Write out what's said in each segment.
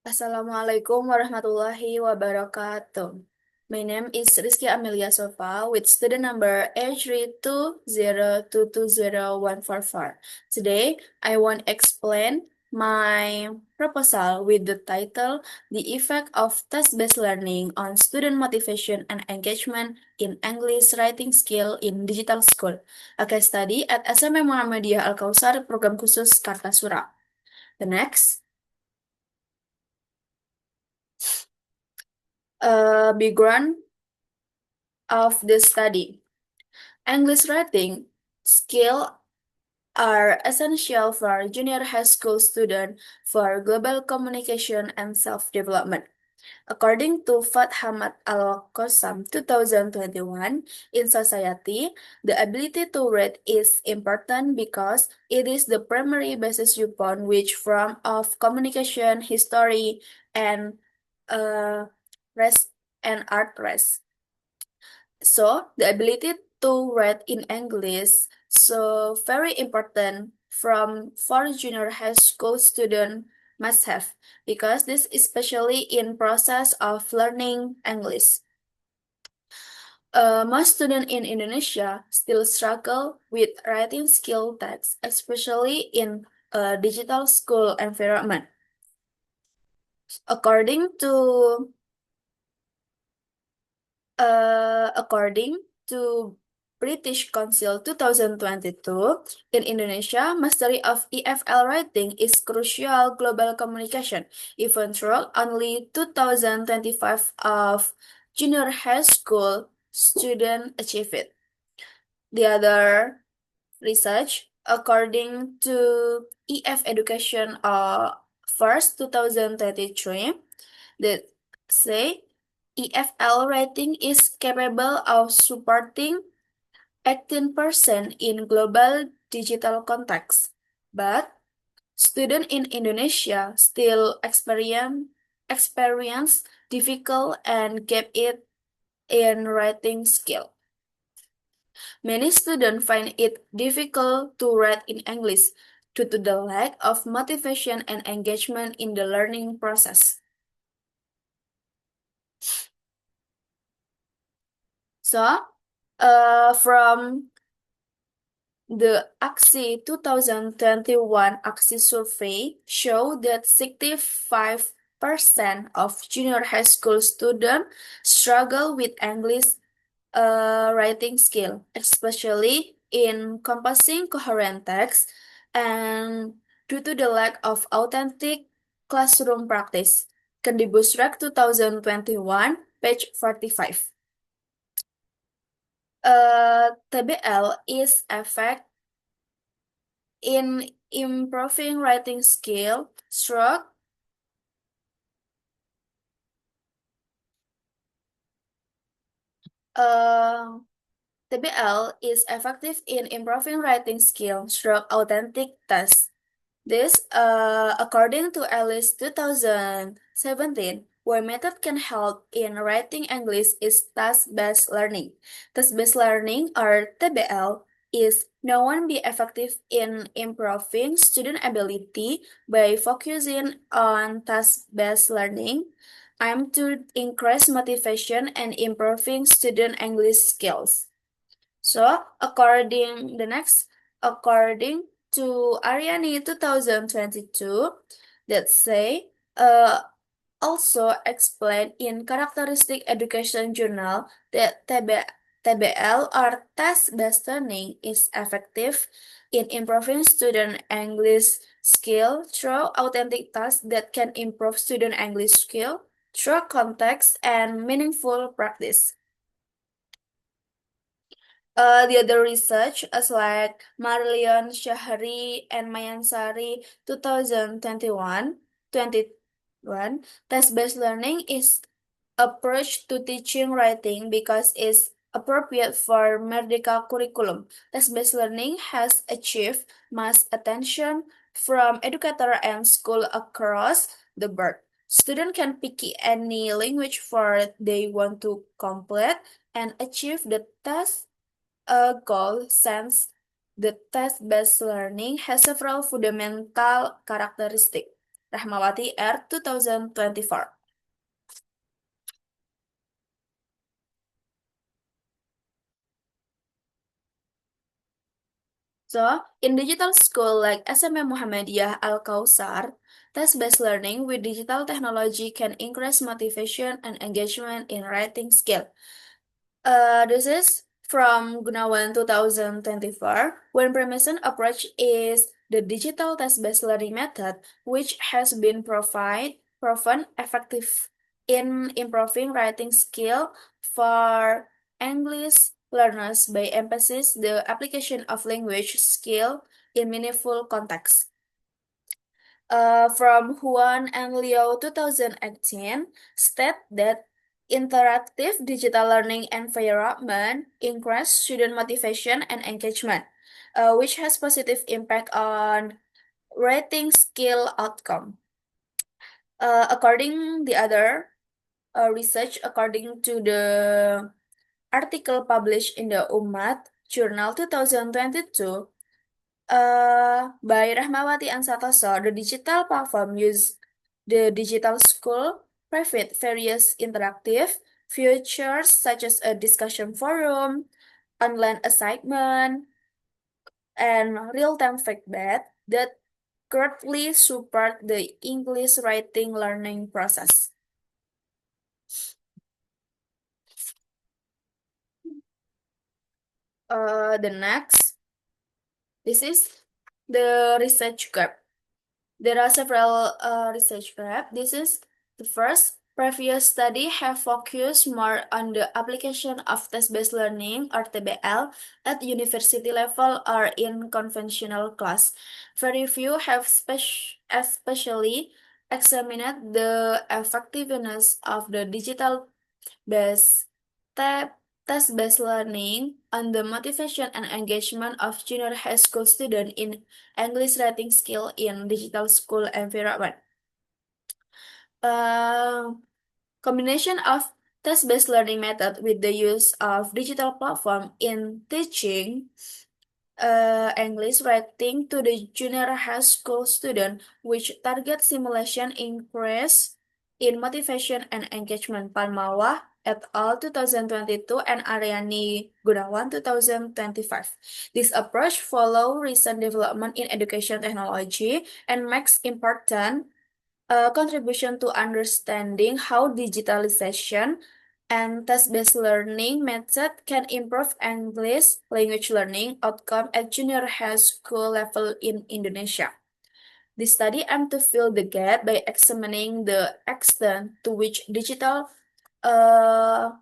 Assalamualaikum warahmatullahi wabarakatuh. My name is Rizky Amelia Sofa with student number A32022014. Today, I want to explain my proposal with the title The Effect of Test-Based Learning on Student Motivation and Engagement in English Writing Skill in Digital School, a case study at SMM Muhammadiyah Al-Kausar Program Khusus Kartasura. The next, background of the study. English writing skills are essential for junior high school students for global communication and self-development. According to Fathamat Al-Qassam 2021, in society, the ability to read is important because it is the primary basis upon which form of communication, history, and uh, rest and art rest. So the ability to read in English so very important from for junior high school student must have because this especially in process of learning English. Most students in Indonesia still struggle with writing skill text, especially in a digital school environment. According to according to British Council 2022, in Indonesia, mastery of EFL writing is crucial global communication, even though only 2025 of junior high school students achieve it. The other research, according to EF Education first 2023, that say EFL rating is capable of supporting 18% in global digital context, but students in Indonesia still experience difficult and gap it in writing skill. Many students find it difficult to write in English due to the lack of motivation and engagement in the learning process. So, from the AXI 2021 AXI survey show that 65% of junior high school students struggle with English writing skill, especially in composing coherent text and due to the lack of authentic classroom practice. Kendibusrek 2021, page 45. TBL is effect in improving writing skill, stroke, uh, TBL is effective in improving writing skill, stroke authentic tests. This, according to Alice 2017, one method can help in writing English is task-based learning. Task-based learning, or TBL, is known be effective in improving student ability by focusing on task-based learning, aimed to increase motivation and improving student English skills. So, according to Ariani 2022, that say, also explained in Characteristic Education Journal that TBL or test-based learning is effective in improving student English skill through authentic tasks that can improve student English skill through context and meaningful practice. The other research, as like Marlion Shahri and Mayansari 2021, test-based learning is approach to teaching writing because it's appropriate for Merdeka curriculum. Test-based learning has achieved mass attention from educator and school across the board. Student can pick any language for they want to complete and achieve the test a goal since the test-based learning has several fundamental characteristics. Rahmawati R. 2024. So, in digital school like SMM Muhammadiyah Al Kausar, test-based learning with digital technology can increase motivation and engagement in writing skill. This is from Gunawan 2024. One promising approach is the digital test-based learning method, which has been proven effective in improving writing skill for English learners by emphasizing the application of language skill in meaningful context. From Juan and Leo 2018 state that interactive digital learning environment increase student motivation and engagement, which has positive impact on writing skill outcome. According the other research, according to the article published in the Umat Journal 2022, by Rahmawati and Satoso, the digital platform use the digital school, private various interactive features such as a discussion forum, online assignment, and real-time feedback that greatly support the English writing learning process. The next, this is the research gap. There are several research groups. This is the first. Previous study have focused more on the application of test-based learning or TBL at university level or in conventional class. Very few have especially examined the effectiveness of the digital based test-based learning on the motivation and engagement of junior high school students in English writing skill in digital school environment. Uh, Combination of test-based learning method with the use of digital platform in teaching English writing to the junior high school student, which target simulation increase in motivation and engagement. Palmawa et al. 2022 and Aryani Gunawan 2025. This approach follow recent development in education technology and makes important contribution to understanding how digitalization and test-based learning method can improve English language learning outcome at junior high school level in Indonesia. This study aimed to fill the gap by examining the extent to which digital uh,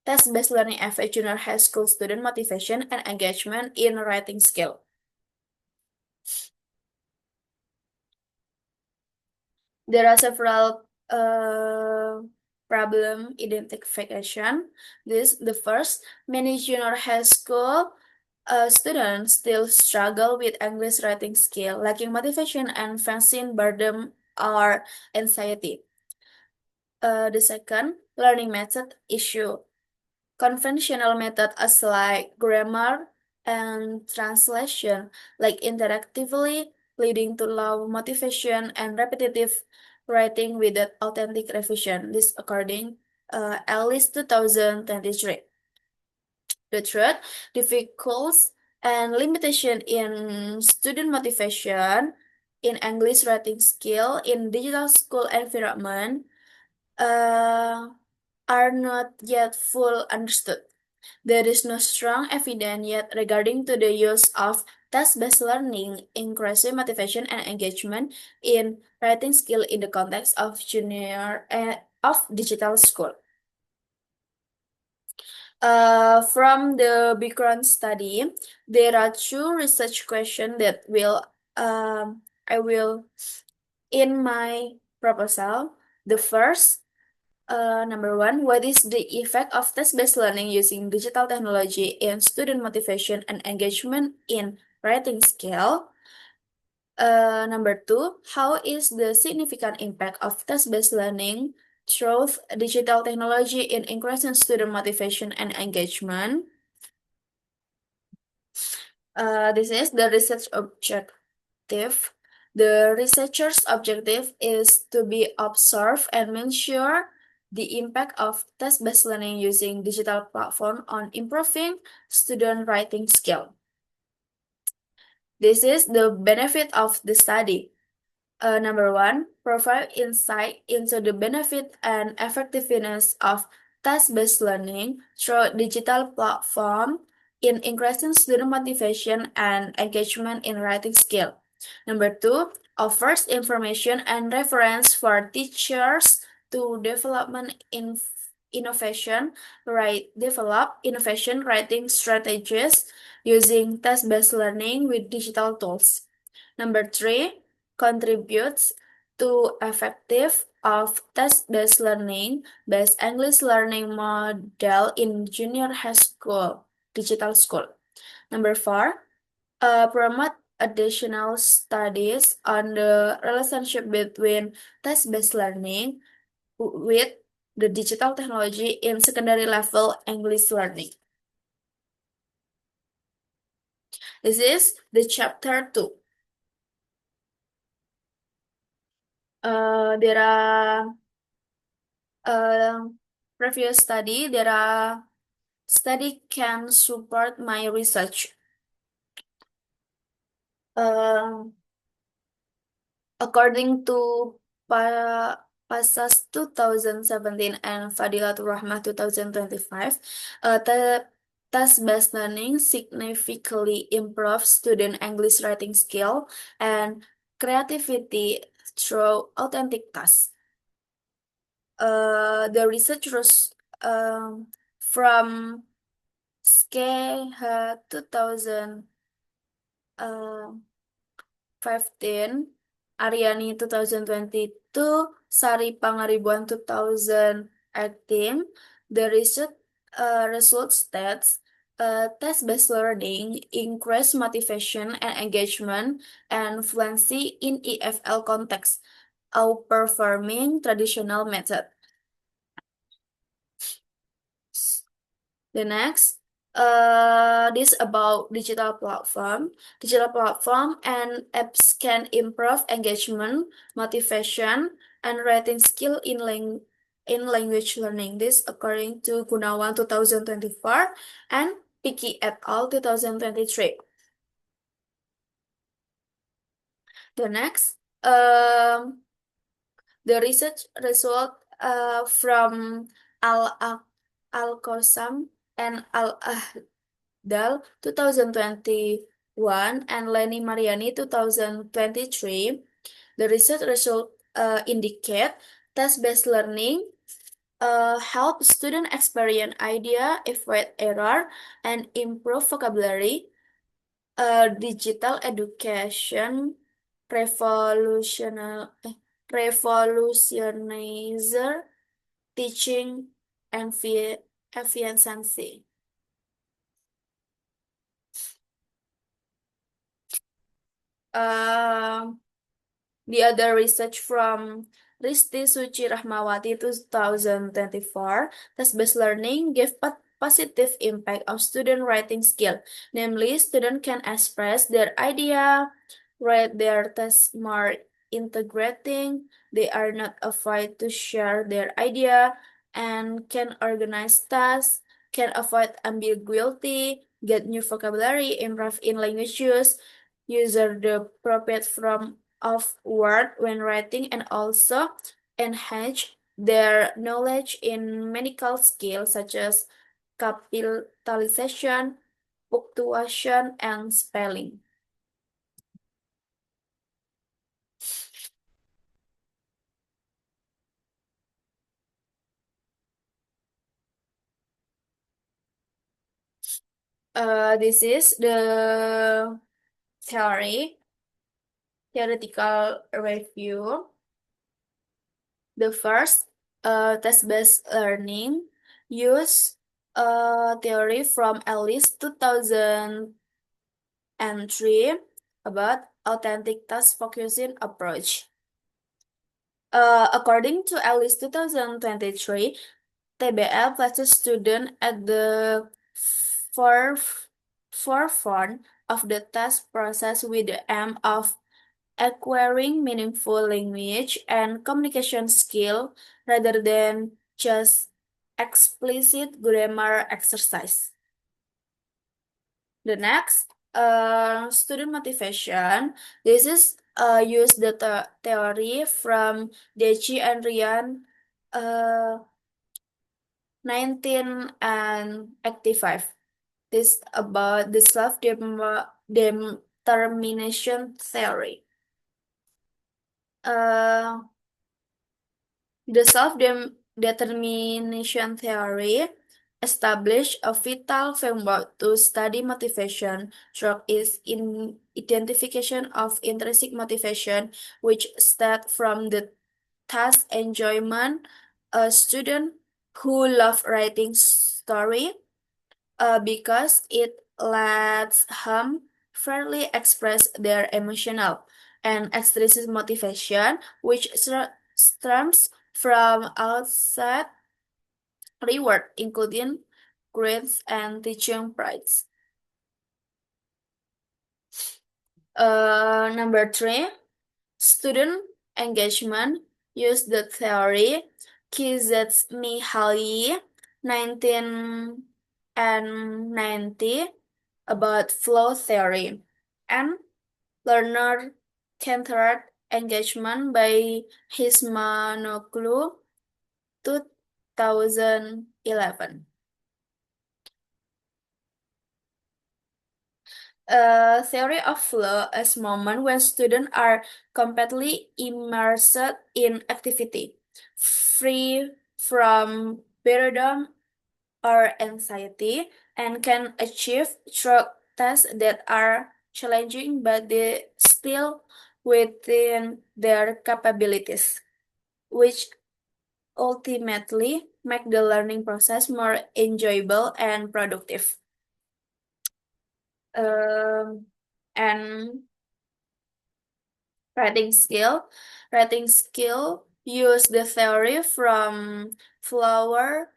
test-based learning affect junior high school student motivation and engagement in writing skill. There are several problem identification. The first, many junior high school students still struggle with English writing skill, lacking motivation and facing burden or anxiety. The second, learning method issue. Conventional method as like grammar and translation, like interactively, leading to low motivation and repetitive writing without authentic revision. This according at least 2023. The third, difficulties and limitation in student motivation in English writing skill in digital school environment uh, are not yet full understood. There is no strong evidence yet regarding to the use of task-based learning, increasing motivation and engagement in writing skill in the context of of digital school. From the background study, there are two research questions that I will in my proposal. The first, number one, what is the effect of test-based learning using digital technology in student motivation and engagement in writing skill? Number two, how is the significant impact of test-based learning through digital technology in increasing student motivation and engagement? This is the research objective. The researcher's objective is to be observe and measure the impact of test-based learning using digital platform on improving student writing skill. This is the benefit of the study. Number one, provide insight into the benefit and effectiveness of task-based learning through digital platform in increasing student motivation and engagement in writing skill. Number two, offers information and reference for teachers to develop innovation writing strategies using task-based learning with digital tools. Number three, contributes to effective of test-based learning based English learning model in junior high school, digital school. Number four, promote additional studies on the relationship between test-based learning with the digital technology in secondary level English learning. This is the chapter 2. There are previous study, there are study can support my research. According to PASAS 2017 and Fadilatul Rahmah 2025, the task-based learning significantly improves student English writing skill and creativity through authentic tasks. The research was from SKH 2015, Aryani 2022, Sari Pangaribuan 2018. The research results states test-based learning increase motivation and engagement and fluency in EFL context, outperforming traditional method. The next, this about digital platform. Digital platform and apps can improve engagement, motivation, and writing skill in language learning. This according to Gunawan 2024 and Piki et al. 2023. The next, the research result from Al Al-Qasam and Al-Ahdal 2021 and Leni Mariani 2023. The research result indicate test-based learning help student experience idea, avoid error, and improve vocabulary. Digital education revolutionizer teaching and efficiency. The other research from Risti Suci Rahmawati 2024, test-based learning gave positive impact on student writing skill. Namely, students can express their idea, write their tests more integrating, they are not afraid to share their idea, and can organize tasks, can avoid ambiguity, get new vocabulary, improve in language use, user the appropriate form of word when writing, and also enhance their knowledge in medical skills such as capitalization, punctuation, and spelling. This is the theoretical review. The first, test-based learning, use theory from at least 2003 about authentic task focusing approach. According to at least 2023, TBL places students at the forefront of the task process with the aim of acquiring meaningful language and communication skill rather than just explicit grammar exercise. The next, student motivation. This is use the theory from Dechi and Ryan, 1985. This about the self-determination theory. Uh, The self-determination theory established a vital framework to study motivation through its identification of intrinsic motivation, which stemmed from the task enjoyment. A student who love writing story because it lets him fairly express their emotional and extrinsic motivation, which stems from outside reward, including grades and teaching prize. Number three, student engagement. Use the theory Kizetsmihaly 1990 about flow theory and learner centered engagement by Hismanoglu 2011. Theory of flow is moment when students are completely immersed in activity, free from boredom or anxiety, and can achieve through tasks that are challenging but they still within their capabilities, which ultimately make the learning process more enjoyable and productive. Um, and writing skill. Writing skill use the theory from Flower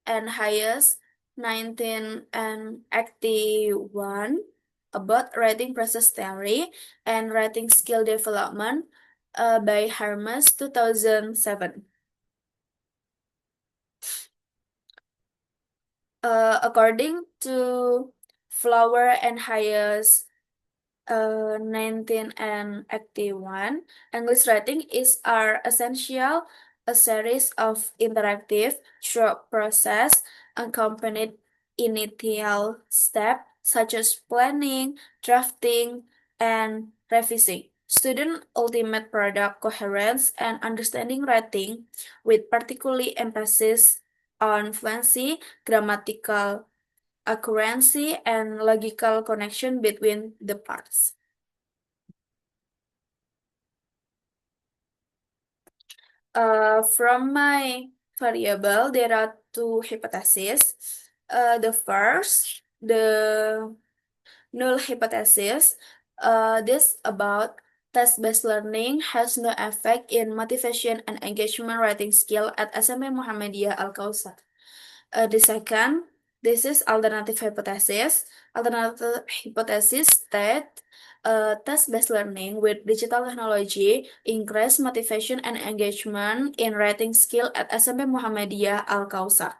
and Hayes 1981 about writing process theory and writing skill development by Hermes 2007. According to Flower and Hayes 1981, English writing is our essential, a series of interactive short process accompanied initial step such as planning, drafting, and revising. Student ultimate product coherence and understanding writing with particularly emphasis on fluency, grammatical accuracy, and logical connection between the parts. From my variable, there are two hypotheses. The first, the null hypothesis, this about test-based learning has no effect in motivation and engagement writing skill at SMP Muhammadiyah Al-Kausar. The second, this is alternative hypothesis. Alternative hypothesis state task-based learning with digital technology increase motivation and engagement in writing skill at SMP Muhammadiyah Al-Kausar.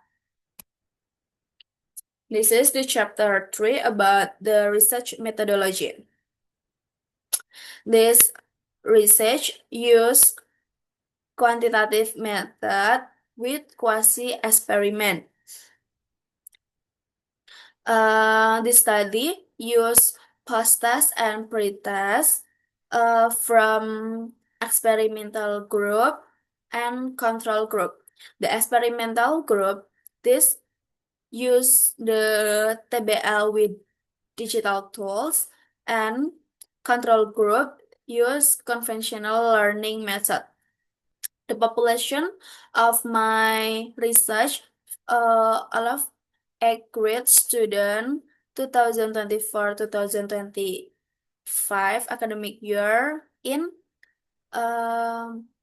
This is the chapter 3 about the research methodology. This research use quantitative method with quasi-experiment. The study used post-test and pre-test from experimental group and control group. The experimental group, this use the TBL with digital tools, and control group use conventional learning method. The population of my research, all of 8th grade student 2024-2025 academic year in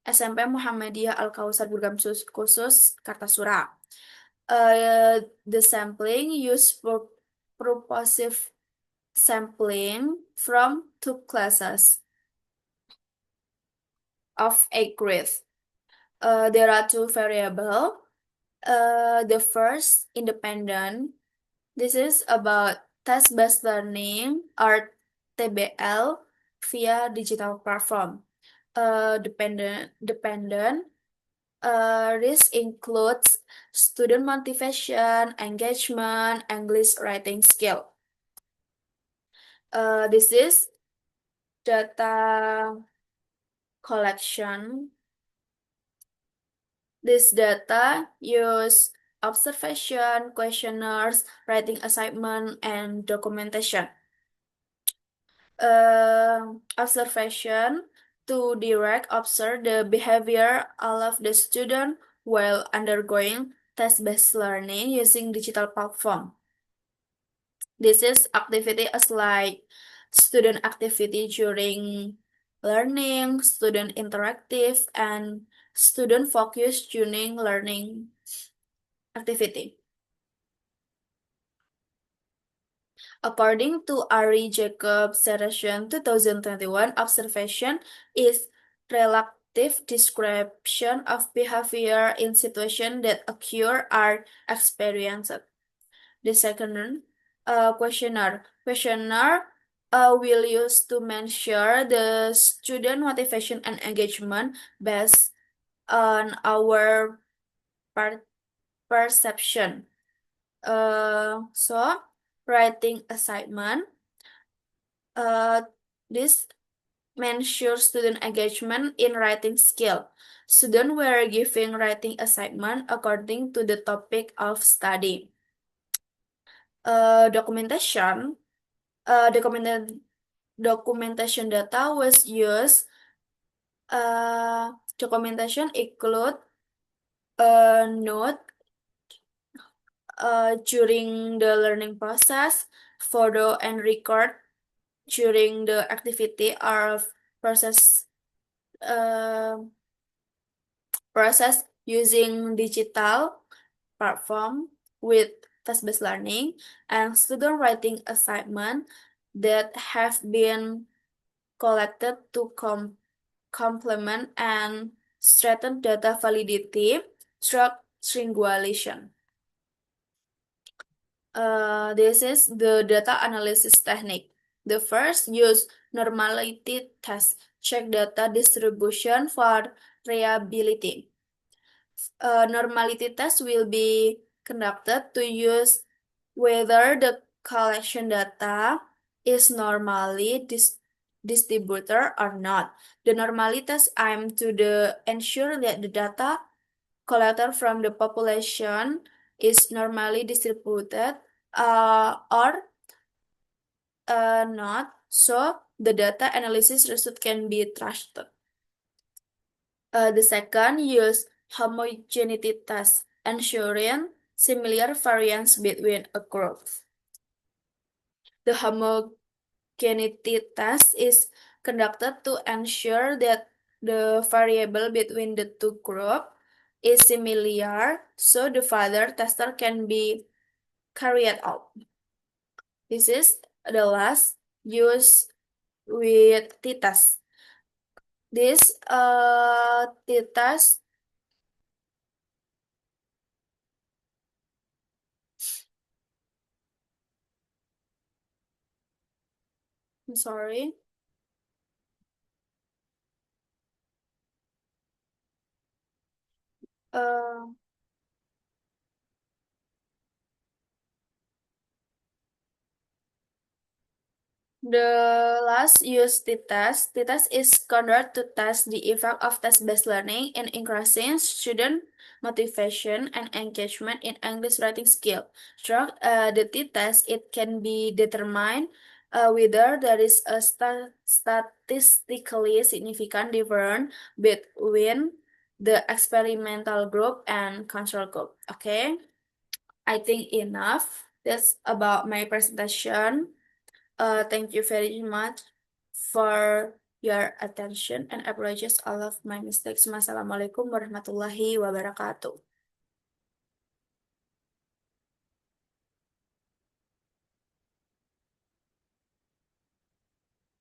SMP Muhammadiyah Al-Kausar Program Khusus Kartasura. The sampling used for purposive sampling from two classes. of a grade. There are two variables. The first, independent. This is about task-based learning or TBL via digital platform. Dependent. This includes student motivation, engagement, English writing skill. This is data collection. This data use observation, questionnaires, writing assignment, and documentation. Observation to direct observe the behavior of the student while undergoing test-based learning using digital platform. This is activity as like student activity during learning, student interactive, and student focus during learning activity. According to Ari Jacob Serration 2021, observation is relative description of behavior in situations that occur or experienced. The second questionnaire. Questionnaire will use to measure the student motivation and engagement based on our perception. So, writing assignment. Uh, this measures student engagement in writing skill. Students were given writing assignment according to the topic of study. Documentation. Uh, documented documentation data was used. Documentation include a note during the learning process, photo and record during the activity of process uh, process using digital platform with task-based learning, and student writing assignment that have been collected to complement and strengthen data validity through triangulation. This is the data analysis technique. The first, use normality test. Check data distribution for reliability. Normality test will be conducted to use whether the collection data is normally distributed or not. The normality test aim to ensure that the data collected from the population is normally distributed or not, so the data analysis result can be trusted. The second, use homogeneity test, ensuring similar variance between a group. The homogeneity test is conducted to ensure that the variable between the two groups is similar, so the further tester can be carried out. This is the last, use with t-test. This t-test, I'm sorry. Uh, The last use t-test. T-test is conducted to test the effect of test-based learning in increasing student motivation and engagement in English writing skill. Through the t-test, it can be determined whether there is a statistically significant difference between the experimental group and control group. Okay, I think enough. That's about my presentation. Thank you very much for your attention and apologies all of my mistakes. Wassalamualaikum warahmatullahi wabarakatuh.